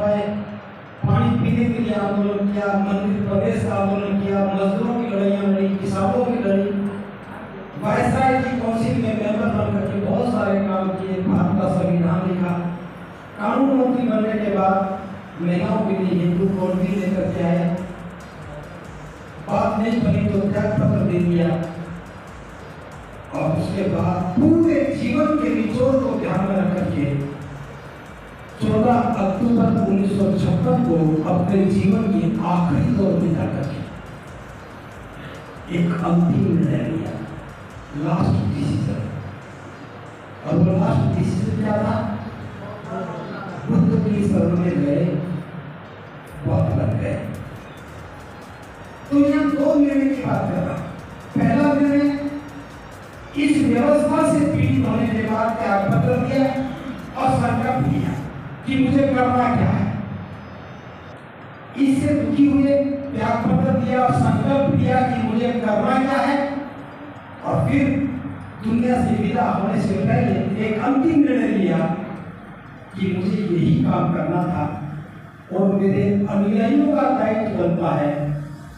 है, पानी पीने के लिए आंदोलन किया, मंदिर प्रवेश का आंदोलन किया, मजदूरों की लड़ाइयाँ लड़ी, किसानों की लड़ी, वायसराय की काउंसिल में मेंबर बनकर के बहुत सारे काम किए, भारत का संविधान लिखा। कानून मंत्री बनने के बाद महिलाओं के लिए हिंदू कोड भी लेकर के आए। बात नहीं बनी तो त्याग पत्र दे दिया और उसके बाद पूरे जीवन के निचोड़ को ध्यान में रखकर के 14 अक्टूबर 1956 को अपने जीवन के आखिरी दौर में जाकर के एक अंतिम निर्णय लिया, लास्ट डिसीजन। और वो लास्ट डिसीजन क्या था? बुद्ध की शरण में गए, बहुत लग गए। तो यहाँ दो निर्णय की बात कर रहा हूं। पहला निर्णय, इस व्यवस्था से पीड़ित होने के बाद त्याग पत्र दिया और संकल्प लिया कि मुझे करना क्या है। इससे दुखी हुए, त्याग पत्र दिया और संकल्प लिया कि मुझे करना क्या है, और फिर दुनिया से विदा होने से पहले एक अंतिम निर्णय लिया कि मुझे यही काम करना था और मेरे अनुयायियों का दायित्व बनता है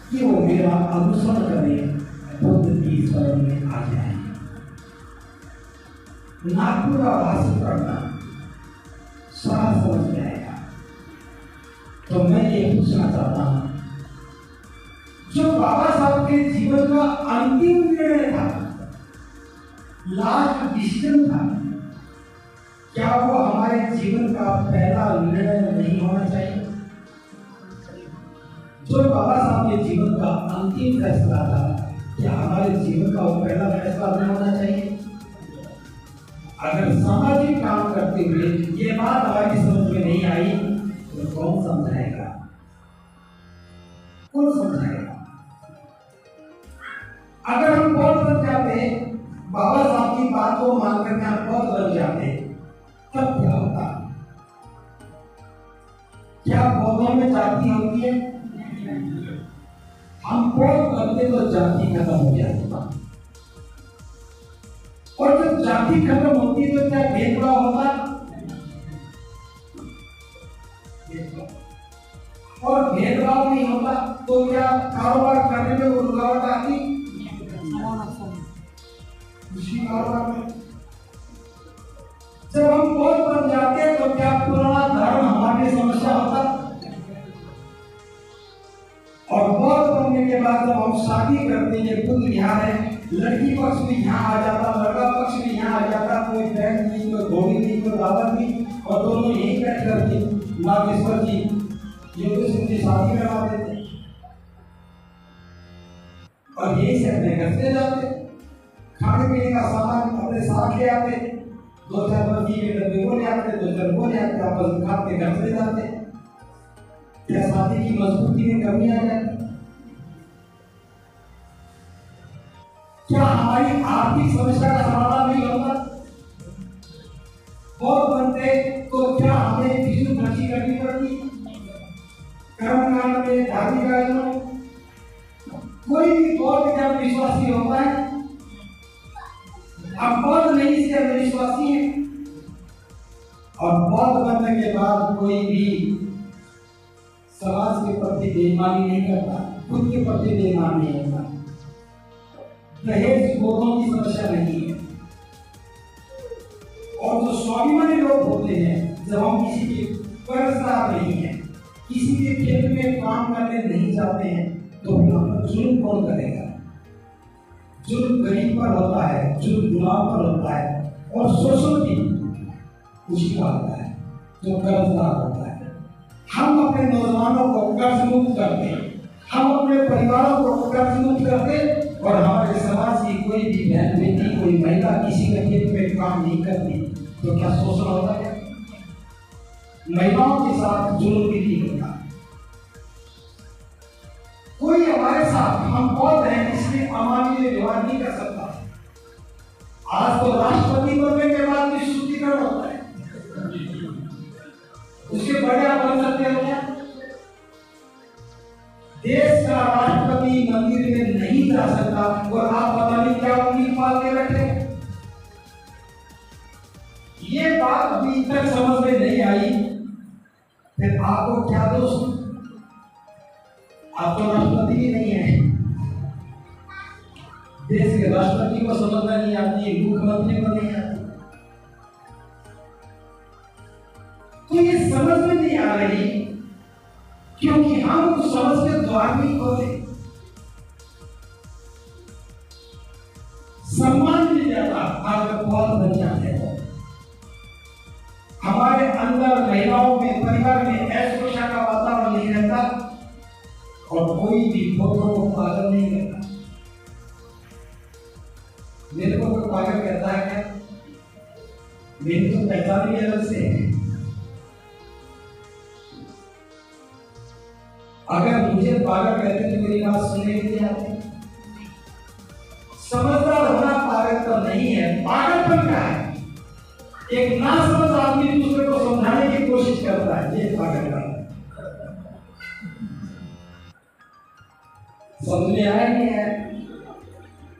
कि वो मेरा अनुसरण करें, बुद्ध की शरण में आ जाए। नागपुर का भाषण करना सारा समझ में आएगा। तो मैं ये पूछना चाहता हूं, जो बाबा साहब के जीवन का अंतिम निर्णय था, लास्ट डिसीजन था, क्या वो हमारे जीवन का पहला निर्णय नहीं होना चाहिए? जो बाबा साहब के जीवन का अंतिम फैसला था, क्या हमारे जीवन का वो पहला फैसला नहीं होना चाहिए? अगर सामाजिक काम करते हुए ये बात हमारी समझ में नहीं आई तो कौन समझाएगा? कौन समझाएगा? अगर हम बहुत बन जाते, बाबा साहब की बात को मानकर हम बहुत बन जाते, तब क्या होता? क्या पौधों में जाति होती है? हम बहुत बनते तो जाति खत्म हो जाती। और जब जाति खत्म होती है तो क्या भेदभाव होता? और भेदभाव नहीं होता तो क्या कारोबार करने में रुकावट आती? उसी कारोबार में जब हम बहुत बन जाते हैं तो क्या पुराना धर्म हमारे समस्या होता? और बहुत बनने के बाद जब हम शादी करते हैं, बुद्ध विहार है, लड़की पक्ष भी यहाँ आ जाता, लड़का पक्ष भी यहाँ आ जाता, कोई बैंड नहीं, कोई घोड़ी नहीं, कोई दावत नहीं, और दोनों यही बैठ करके नागेश्वर जी योगेश सिंह जी शादी करवा देते और यही से अपने घर से जाते, खाने पीने का सामान अपने साथ ले आते, 2-4 बर्फी के डब्बे वो ले आते, 2-4 वो ले आते, आपस में खा के घर से जाते। क्या शादी की मजबूती में कमी आ जाती? क्या हमारी आर्थिक समस्या का समाधान नहीं होता? बहुत बनते तो क्या हमें फिजूल खर्ची करनी पड़ती? कर्मकांड में, धार्मिक आयोजनों, कोई भी बौद्ध क्या विश्वासी होता है? अब बौद्ध नहीं से विश्वासी है, और बौद्ध बनने के बाद कोई भी समाज के प्रति बेईमानी नहीं करता, खुद के प्रति बेईमान नहीं होता। दहेज बौद्धों की समस्या नहीं है। और जो स्वाभिमानी लोग होते हैं, जब हम किसी के कर्जदार नहीं है, किसी के खेत में काम करने नहीं जाते हैं, तो फिर हम जुल्म कौन करेगा? जुल्म गरीब पर होता है, जुल्म गुलाम पर होता है, और शोषण भी उसी का होता है जो कर्जदार होता है। हम अपने नौजवानों को कर्ज मुक्त करते, हम अपने परिवारों को कर्ज मुक्त करते, और हमारे समाज की कोई भी बहन बेटी, कोई महिला किसी के खेत में काम नहीं करती, तो क्या शोषण होता है? महिलाओं के साथ जुल्म भी नहीं होता। कोई हमारे साथ, हम बौद्ध हैं इसलिए अमानवीय व्यवहार नहीं कर सकता। आज तो राष्ट्रपति बनने के बाद भी शुद्धिकरण होता है, उसके बड़े आप बन सकते हो क्या? देश का राष्ट्रपति मंदिर में नहीं जा सकता और आप पता नहीं क्या उंगली पाल के बैठे। ये बात अभी तक समझ में नहीं आई फिर आपको क्या दोष? आप तो राष्ट्रपति ही नहीं है, देश के राष्ट्रपति को समझना नहीं आती, मुख्यमंत्री को नहीं आती, तो ये समझ में नहीं आ रही क्योंकि हम उस समझ के द्वार नहीं खोले। सम्मान मिल जाता अगर बहुत बन जाते हो। हमारे अंदर महिलाओं में, परिवार में ऐश्वर्या का वातावरण नहीं रहता और कोई भी फोटो को पागल नहीं करता। मेरे को कोई पागल कहता है क्या? मेरी तो पहचान ही अलग से है। अगर मुझे पागल कहते तो मेरी बात सुनने के लिए आते। समझदार होना पागलपन नहीं है, पागलपन क्या है? एक नासमझ आदमी दूसरे को समझाने की कोशिश करता है, ये पागलपन है। समझ में आया नहीं है?